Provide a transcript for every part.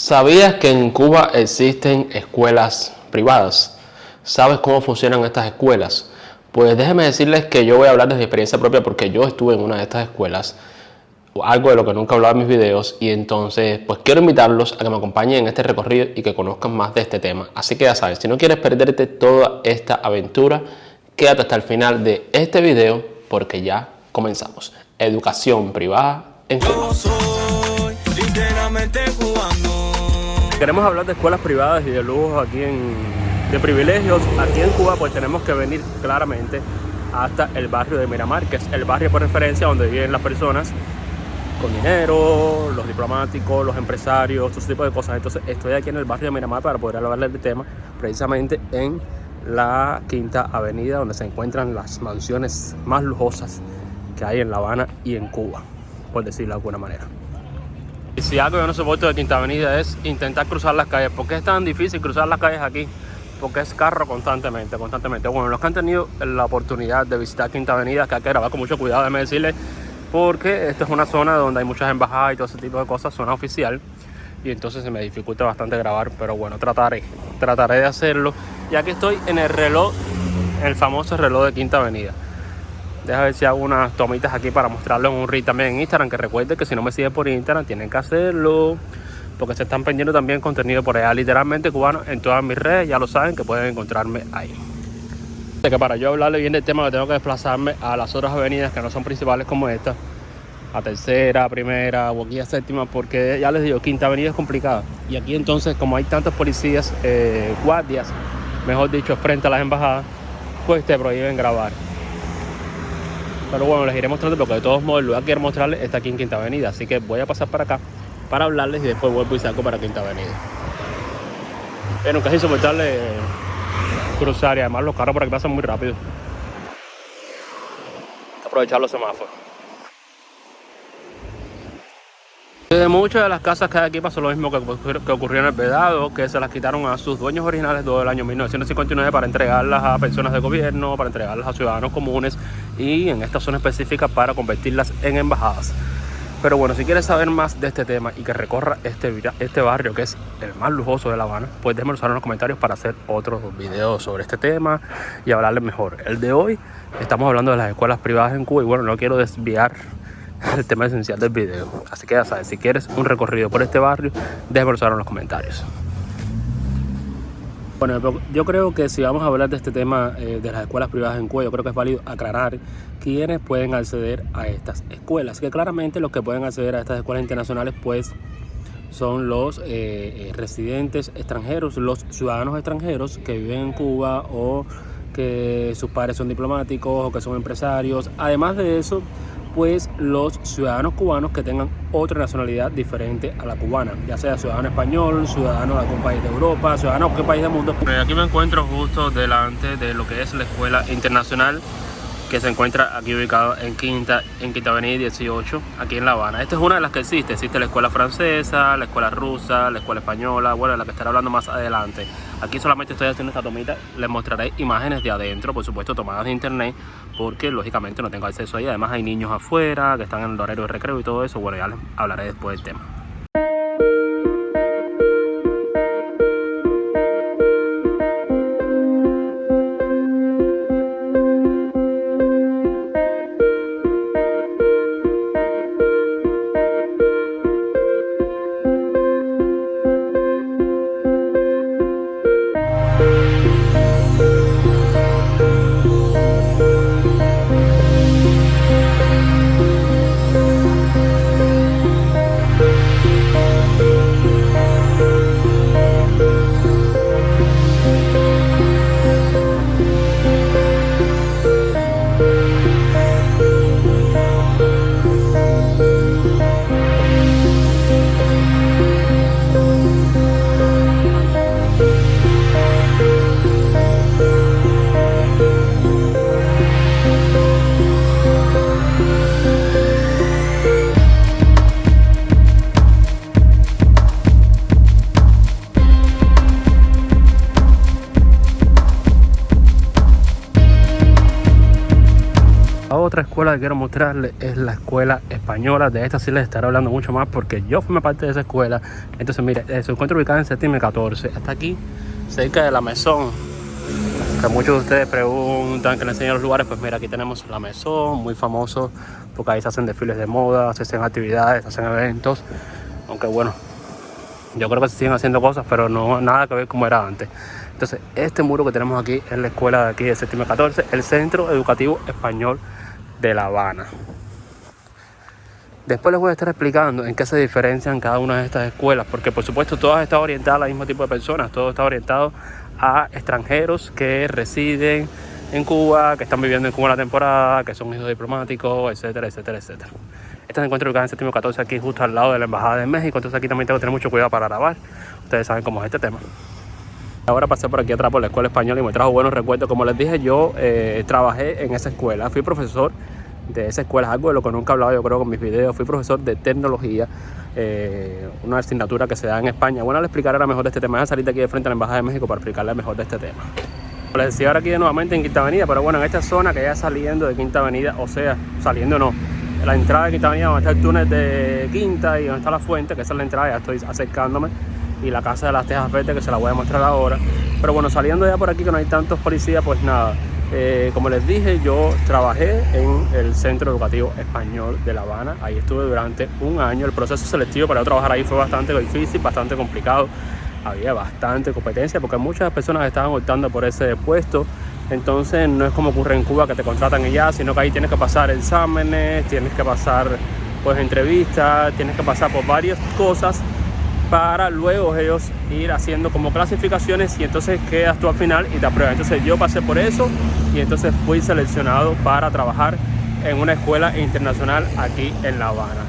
¿Sabías que en Cuba existen escuelas privadas? ¿Sabes cómo funcionan estas escuelas? Pues déjenme decirles que yo voy a hablar desde experiencia propia porque yo estuve en una de estas escuelas, algo de lo que nunca hablaba en mis videos, y entonces pues quiero invitarlos a que me acompañen en este recorrido y que conozcan más de este tema. Así que ya sabes, si no quieres perderte toda esta aventura, quédate hasta el final de este video porque ya comenzamos. Educación privada en Cuba. Queremos hablar de escuelas privadas y de lujos de privilegios aquí en Cuba, pues tenemos que venir claramente hasta el barrio de Miramar, que es el barrio por referencia donde viven las personas con dinero, los diplomáticos, los empresarios, todo ese tipo de cosas. Entonces estoy aquí en el barrio de Miramar para poder hablarles del tema, precisamente en la Quinta Avenida, donde se encuentran las mansiones más lujosas que hay en La Habana y en Cuba, por decirlo de alguna manera. Y si algo yo no soporto de Quinta Avenida es intentar cruzar las calles. ¿Por qué es tan difícil cruzar las calles aquí? Porque es carro constantemente. Bueno, los que han tenido la oportunidad de visitar Quinta Avenida, que hay que grabar con mucho cuidado, déjame decirles, porque esta es una zona donde hay muchas embajadas y todo ese tipo de cosas, zona oficial, y entonces se me dificulta bastante grabar, pero bueno, trataré de hacerlo. Y aquí estoy en el reloj, el famoso reloj de Quinta Avenida. Deja ver si hago unas tomitas aquí para mostrarlo en un reel también en Instagram, que recuerden que si no me siguen por Instagram tienen que hacerlo, porque se están perdiendo también contenido por allá, literalmente cubano, en todas mis redes, ya lo saben que pueden encontrarme ahí. Que para yo hablarle bien del tema que tengo que desplazarme a las otras avenidas que no son principales como esta, a Tercera, Primera o aquí a Séptima, porque ya les digo, Quinta Avenida es complicada. Y aquí entonces, como hay tantos policías, guardias, mejor dicho, frente a las embajadas, pues te prohíben grabar. Pero bueno, les iré mostrando porque de todos modos el lugar que quiero mostrarles está aquí en Quinta Avenida. Así que voy a pasar para acá para hablarles y después vuelvo y salgo para Quinta Avenida. Pero casi insoportable cruzar, y además los carros por aquí pasan muy rápido. Hay que aprovechar los semáforos. De muchas de las casas que hay aquí pasó lo mismo que ocurrió en El Vedado, que se las quitaron a sus dueños originales todo el año 1959 para entregarlas a personas de gobierno, para entregarlas a ciudadanos comunes y en esta zona específica para convertirlas en embajadas. Pero bueno, si quieres saber más de este tema y que recorra este barrio que es el más lujoso de La Habana, pues déjenmelo saber en los comentarios para hacer otros videos sobre este tema y hablarles mejor. El de hoy estamos hablando de las escuelas privadas en Cuba y bueno, no quiero desviar el tema esencial del video, así que ya sabes, si quieres un recorrido por este barrio, déjamelo saber en los comentarios. Bueno, yo creo que si vamos a hablar de este tema de las escuelas privadas en Cuba, yo creo que es válido aclarar quiénes pueden acceder a estas escuelas, que claramente los que pueden acceder a estas escuelas internacionales pues son los residentes extranjeros, los ciudadanos extranjeros que viven en Cuba o que sus padres son diplomáticos o que son empresarios. Además de eso, pues los ciudadanos cubanos que tengan otra nacionalidad diferente a la cubana, ya sea ciudadano español, ciudadano de algún país de Europa, ciudadano de cualquier país del mundo. Aquí me encuentro justo delante de lo que es la escuela internacional, que se encuentra aquí ubicado en Quinta Avenida 18, aquí en La Habana. Esta es una de las que existe la escuela francesa, la escuela rusa, la escuela española, bueno, de la que estaré hablando más adelante. Aquí solamente estoy haciendo esta tomita, les mostraré imágenes de adentro, por supuesto tomadas de internet, porque lógicamente no tengo acceso ahí. Además hay niños afuera que están en el horario de recreo y todo eso. Bueno, ya les hablaré después del tema. otra escuela que quiero mostrarles es la escuela española. De esta sí les estaré hablando mucho más porque yo formé parte de esa escuela. Entonces mire, se encuentra ubicada en Séptime 14, hasta aquí, cerca de la Maison. Que muchos de ustedes preguntan que les enseñe los lugares. Pues mira, aquí tenemos la Maison, muy famoso porque ahí se hacen desfiles de moda, se hacen actividades, se hacen eventos. Aunque bueno, yo creo que se siguen haciendo cosas, pero no nada que ver como era antes. Entonces, este muro que tenemos aquí es la escuela de aquí de Séptime 14, el Centro Educativo Español de La Habana. Después les voy a estar explicando en qué se diferencian cada una de estas escuelas, porque por supuesto todas están orientadas al mismo tipo de personas, todo está orientado a extranjeros que residen en Cuba, que están viviendo en Cuba la temporada, que son hijos diplomáticos, etcétera, etcétera, etcétera. Esta se encuentra ubicada en Séptime 14, aquí justo al lado de la Embajada de México, entonces aquí también tengo que tener mucho cuidado para grabar. Ustedes saben cómo es este tema. Ahora pasé por aquí atrás por la escuela española y me trajo buenos recuerdos. Como les dije, yo trabajé en esa escuela, fui profesor de esa escuela, algo de lo que nunca he hablado yo creo con mis videos. Fui profesor de tecnología, una asignatura que se da en España. Bueno, le explicaré ahora mejor de este tema. Voy a salir de aquí de frente a la Embajada de México para explicarle mejor de este tema. Les decía ahora aquí nuevamente en Quinta Avenida, pero bueno, en esta zona que ya saliendo de Quinta Avenida, o sea, saliendo no, la entrada de Quinta Avenida donde está el túnel de Quinta y donde está la fuente, que esa es la entrada, ya estoy acercándome, y la casa de las Tejas Verdes, que se la voy a mostrar ahora. Pero bueno, saliendo ya por aquí que no hay tantos policías, pues nada, como les dije, yo trabajé en el Centro Educativo Español de La Habana. Ahí estuve durante un año. El proceso selectivo para yo trabajar ahí fue bastante difícil, bastante complicado. Había bastante competencia porque muchas personas estaban optando por ese puesto. Entonces no es como ocurre en Cuba, que te contratan y ya, sino que ahí tienes que pasar exámenes, tienes que pasar pues entrevistas, tienes que pasar por varias cosas para luego ellos ir haciendo como clasificaciones y entonces quedas tú al final y te aprueban. Entonces yo pasé por eso y entonces fui seleccionado para trabajar en una escuela internacional aquí en La Habana.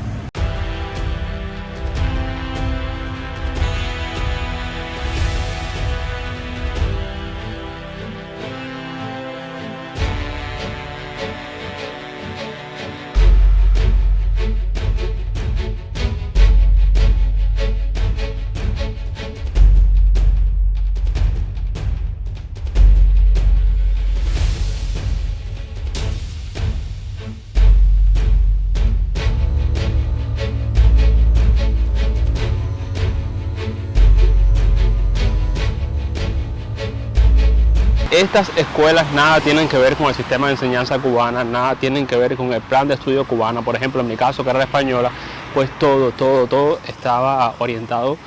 Estas escuelas nada tienen que ver con el sistema de enseñanza cubana, nada tienen que ver con el plan de estudio cubano. Por ejemplo, en mi caso, que era la española, pues todo estaba orientado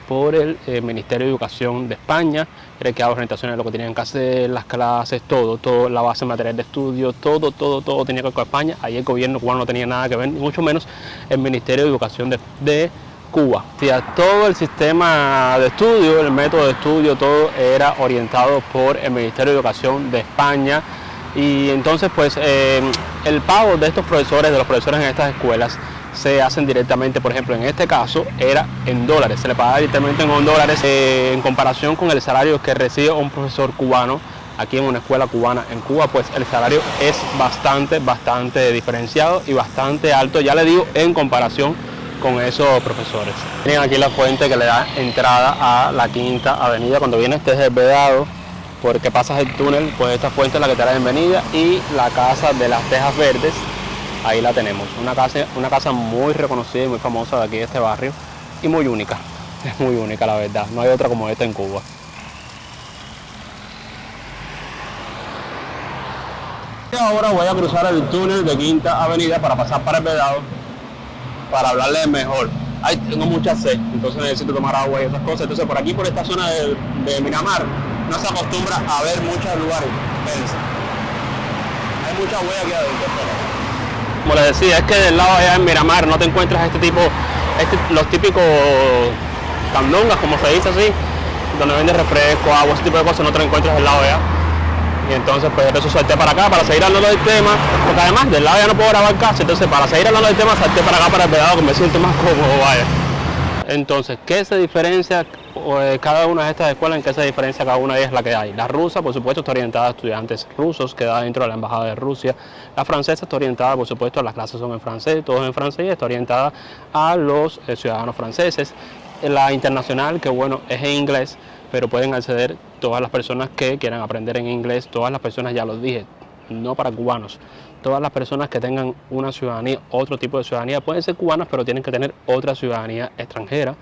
por el Ministerio de Educación de España. Era que daba orientaciones de lo que tenían que hacer, las clases, todo, la base material de estudio, todo tenía que ver con España. Ahí el gobierno cubano no tenía nada que ver, ni mucho menos el Ministerio de Educación de Cuba. O sea, todo el sistema de estudio, el método de estudio, todo era orientado por el Ministerio de Educación de España. Y entonces pues el pago de estos profesores, de los profesores en estas escuelas, se hacen directamente. Por ejemplo, en este caso era en dólares, se le pagaba directamente en dólares, en comparación con el salario que recibe un profesor cubano aquí en una escuela cubana en Cuba. Pues el salario es bastante diferenciado y bastante alto, ya le digo, en comparación con esos profesores. Tienen aquí la fuente que le da entrada a la Quinta Avenida. Cuando vienes desde el Vedado, porque pasas el túnel, pues esta fuente es la que te da la bienvenida, y la casa de las Tejas Verdes, ahí la tenemos. Una casa muy reconocida y muy famosa de aquí de este barrio, y muy única, es muy única la verdad, no hay otra como esta en Cuba. Y ahora voy a cruzar el túnel de Quinta Avenida para pasar para el Vedado, para hablarles mejor. Ay, tengo mucha sed, entonces necesito tomar agua y esas cosas. Entonces por aquí, por esta zona de Miramar, no se acostumbra a ver muchos lugares. Fíjense, hay mucha huella aquí adentro. Como les decía, es que del lado allá en Miramar no te encuentras los típicos candongas, como se dice así, donde venden refresco, agua, ese tipo de cosas, no te lo encuentras del lado allá. Y entonces pues de eso salté para acá para seguir hablando del tema, porque además del lado ya no puedo grabar casi, entonces para seguir hablando del tema salté para acá para el Vedado, que me siento más cómodo, vaya. Entonces, ¿qué se diferencia cada una de estas escuelas? ¿En qué se diferencia cada una de ellas? La que hay. La rusa, por supuesto, está orientada a estudiantes rusos, queda dentro de la Embajada de Rusia. La francesa está orientada, por supuesto, las clases son en francés, todo en francés, y está orientada a los ciudadanos franceses. La internacional, que bueno, es en inglés, pero pueden acceder todas las personas que quieran aprender en inglés. Todas las personas, ya los dije, no para cubanos. Todas las personas que tengan una ciudadanía, otro tipo de ciudadanía, pueden ser cubanas, pero tienen que tener otra ciudadanía extranjera.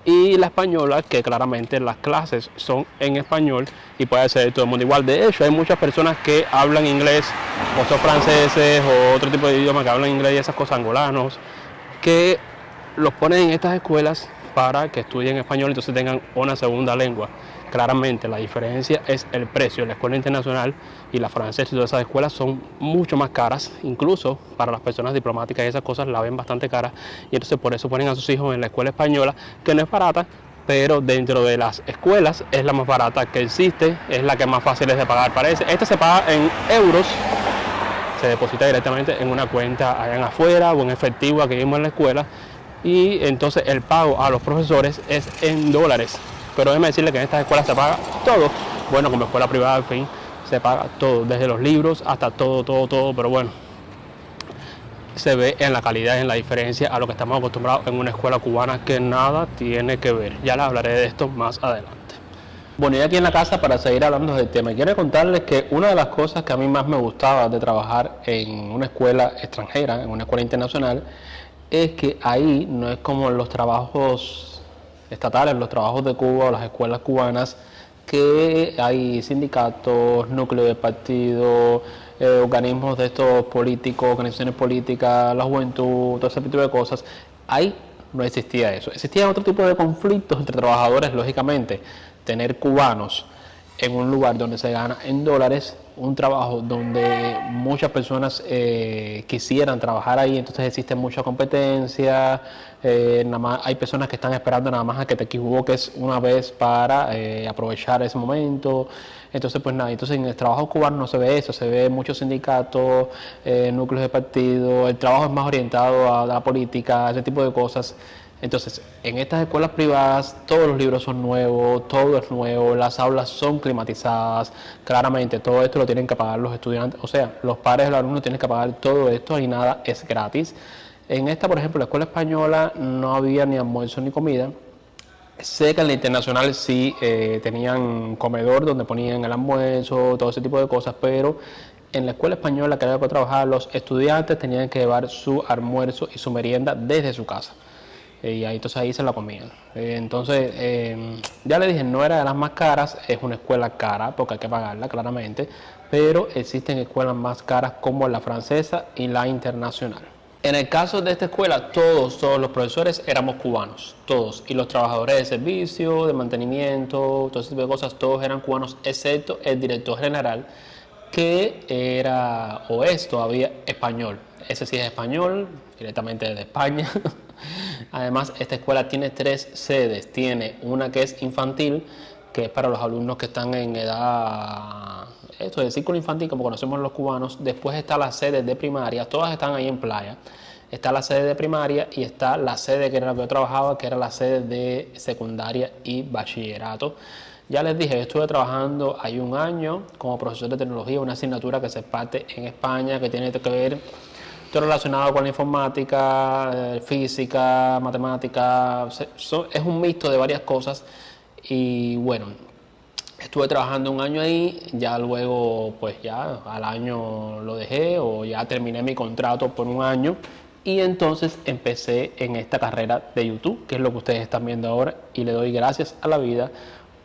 Y la española, que claramente las clases son en español y puede ser todo el mundo igual. De hecho, hay muchas personas que hablan inglés, o son franceses, o otro tipo de idioma que hablan inglés y esas cosas, angolanos, que los ponen en estas escuelas para que estudien español, entonces tengan una segunda lengua. Claramente la diferencia es el precio. La escuela internacional y la francesa y todas esas escuelas son mucho más caras, incluso para las personas diplomáticas y esas cosas la ven bastante caras, y entonces por eso ponen a sus hijos en la escuela española, que no es barata, pero dentro de las escuelas es la más barata que existe, es la que más fácil es de pagar. Parece, este se paga en euros, se deposita directamente en una cuenta allá en afuera o en efectivo aquí mismo en la escuela, y entonces el pago a los profesores es en dólares. Pero déjeme decirle que en estas escuelas se paga todo. Bueno, como escuela privada, en fin, se paga todo, desde los libros hasta todo. Pero bueno, se ve en la calidad, en la diferencia a lo que estamos acostumbrados en una escuela cubana, que nada tiene que ver. Ya les hablaré de esto más adelante. Bueno, y aquí en la casa para seguir hablando del tema, quiero contarles que una de las cosas que a mí más me gustaba de trabajar en una escuela extranjera, en una escuela internacional, es que ahí no es como los trabajos estatales, los trabajos de Cuba o las escuelas cubanas, que hay sindicatos, núcleos de partido, organismos de estos políticos, organizaciones políticas, la juventud, todo ese tipo de cosas. Ahí no existía eso. Existían otro tipo de conflictos entre trabajadores, lógicamente. Tener cubanos en un lugar donde se gana en dólares, un trabajo donde muchas personas quisieran trabajar ahí, entonces existe mucha competencia, nada más hay personas que están esperando nada más a que te equivoques una vez para aprovechar ese momento. Entonces pues nada, entonces en el trabajo cubano no se ve eso, se ve muchos sindicatos, núcleos de partido, el trabajo es más orientado a la política, ese tipo de cosas. Entonces, en estas escuelas privadas todos los libros son nuevos, todo es nuevo, las aulas son climatizadas, claramente todo esto lo tienen que pagar los estudiantes, o sea, los padres de los alumnos tienen que pagar todo esto y nada es gratis. En esta, por ejemplo, la escuela española no había ni almuerzo ni comida. Sé que en la internacional sí tenían comedor donde ponían el almuerzo, todo ese tipo de cosas, pero en la escuela española que había que trabajar, los estudiantes tenían que llevar su almuerzo y su merienda desde su casa. Y ahí, entonces ahí se la comían. Ya le dije, no era de las más caras, es una escuela cara porque hay que pagarla claramente, pero existen escuelas más caras como la francesa y la internacional. En el caso de esta escuela, todos los profesores éramos cubanos, todos, y los trabajadores de servicio, de mantenimiento, todo ese tipo de cosas, todos eran cubanos, excepto el director general, que era o es todavía español. Ese sí es español, directamente de España. Además, esta escuela tiene 3 sedes. Tiene una que es infantil, que es para los alumnos que están en edad, esto de círculo infantil, como conocemos los cubanos. Después está la sede de primaria, todas están ahí en Playa. Está la sede de primaria y está la sede que era la que yo trabajaba, que era la sede de secundaria y bachillerato. Ya les dije, yo estuve trabajando ahí un año como profesor de tecnología, una asignatura que se parte en España, que tiene que ver todo relacionado con la informática, física, matemática. Es un mixto de varias cosas. Y bueno, estuve trabajando un año ahí, ya luego pues ya al año lo dejé o ya terminé mi contrato por un año. Y entonces empecé en esta carrera de YouTube, que es lo que ustedes están viendo ahora, y le doy gracias a la vida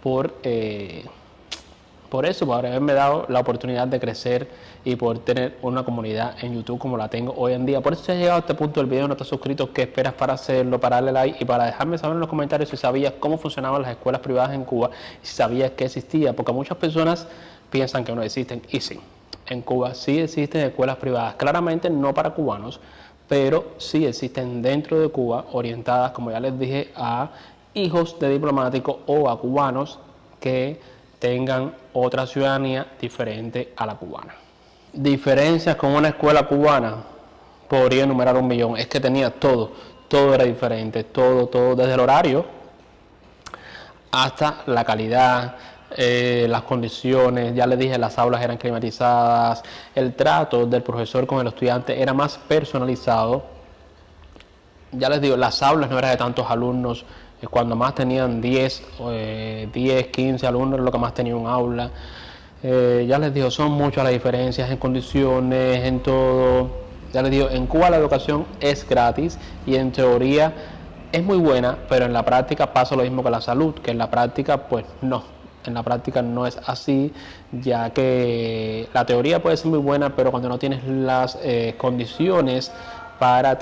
por eso, por haberme dado la oportunidad de crecer y poder tener una comunidad en YouTube como la tengo hoy en día. Por eso si has llegado a este punto del video, no estás suscrito, ¿qué esperas para hacerlo? Para darle like y para dejarme saber en los comentarios si sabías cómo funcionaban las escuelas privadas en Cuba y si sabías que existía, porque muchas personas piensan que no existen, y sí, en Cuba sí existen escuelas privadas, claramente no para cubanos, pero sí existen dentro de Cuba, orientadas, como ya les dije, a hijos de diplomáticos o a cubanos que tengan otra ciudadanía diferente a la cubana. Diferencias con una escuela cubana, podría enumerar 1.000.000. Es que tenía todo era diferente, todo, desde el horario hasta la calidad, las condiciones. Ya les dije, las aulas eran climatizadas, el trato del profesor con el estudiante era más personalizado. Ya les digo, las aulas no eran de tantos alumnos. Cuando más tenían 10, 15 alumnos, lo que más tenía un aula. Ya les digo, son muchas las diferencias en condiciones, en todo. Ya les digo, en Cuba la educación es gratis y en teoría es muy buena, pero en la práctica pasa lo mismo que la salud, que en la práctica pues no. En la práctica no es así, ya que la teoría puede ser muy buena, pero cuando no tienes las condiciones para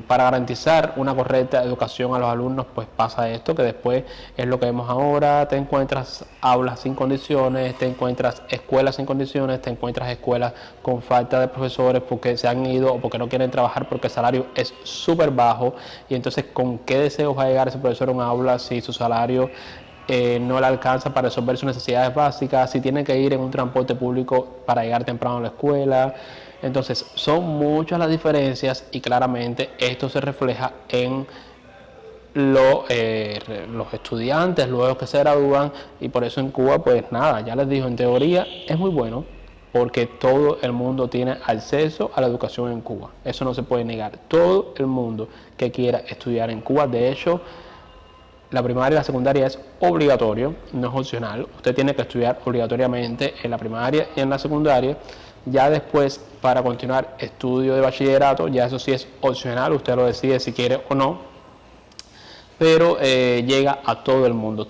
garantizar una correcta educación a los alumnos, pues pasa esto, que después es lo que vemos ahora. Te encuentras aulas sin condiciones, te encuentras escuelas sin condiciones, te encuentras escuelas con falta de profesores porque se han ido o porque no quieren trabajar porque el salario es súper bajo. Y entonces, ¿con qué deseos va a llegar ese profesor a un aula si su salario no le alcanza para resolver sus necesidades básicas, si tiene que ir en un transporte público para llegar temprano a la escuela? Entonces, son muchas las diferencias y claramente esto se refleja en los estudiantes luego que se gradúan, y por eso en Cuba, pues nada, ya les digo, en teoría es muy bueno porque todo el mundo tiene acceso a la educación en Cuba. Eso no se puede negar. Todo el mundo que quiera estudiar en Cuba, de hecho, la primaria y la secundaria es obligatorio, no es opcional. Usted tiene que estudiar obligatoriamente en la primaria y en la secundaria. Ya después, para continuar estudio de bachillerato, ya eso sí es opcional, usted lo decide si quiere o no, pero llega a todo el mundo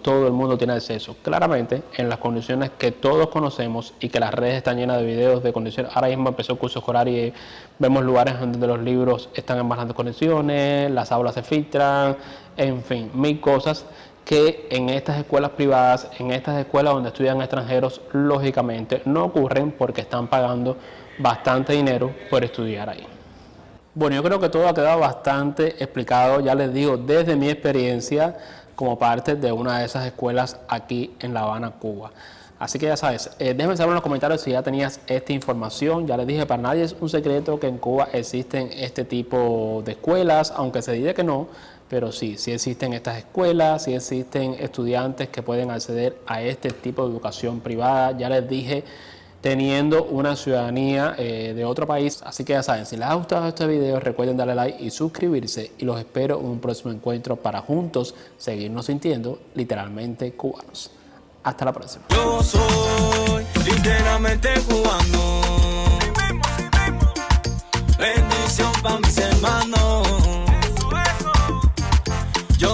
tiene acceso. Claramente, en las condiciones que todos conocemos y que las redes están llenas de videos de condiciones. Ahora mismo empezó el curso escolar y vemos lugares donde los libros están en bastantes condiciones, las aulas se filtran, en fin, mil cosas que en estas escuelas privadas, en estas escuelas donde estudian extranjeros, lógicamente no ocurren porque están pagando bastante dinero por estudiar ahí. Bueno, yo creo que todo ha quedado bastante explicado, ya les digo, desde mi experiencia como parte de una de esas escuelas aquí en La Habana, Cuba. Así que ya sabes, déjame saber en los comentarios si ya tenías esta información. Ya les dije, para nadie es un secreto que en Cuba existen este tipo de escuelas, aunque se dice que no, pero sí existen estas escuelas, sí existen estudiantes que pueden acceder a este tipo de educación privada. Ya les dije, teniendo una ciudadanía de otro país. Así que ya saben, si les ha gustado este video, recuerden darle like y suscribirse, y los espero en un próximo encuentro para juntos seguirnos sintiendo literalmente cubanos. Hasta la próxima. Yo soy literalmente cubano.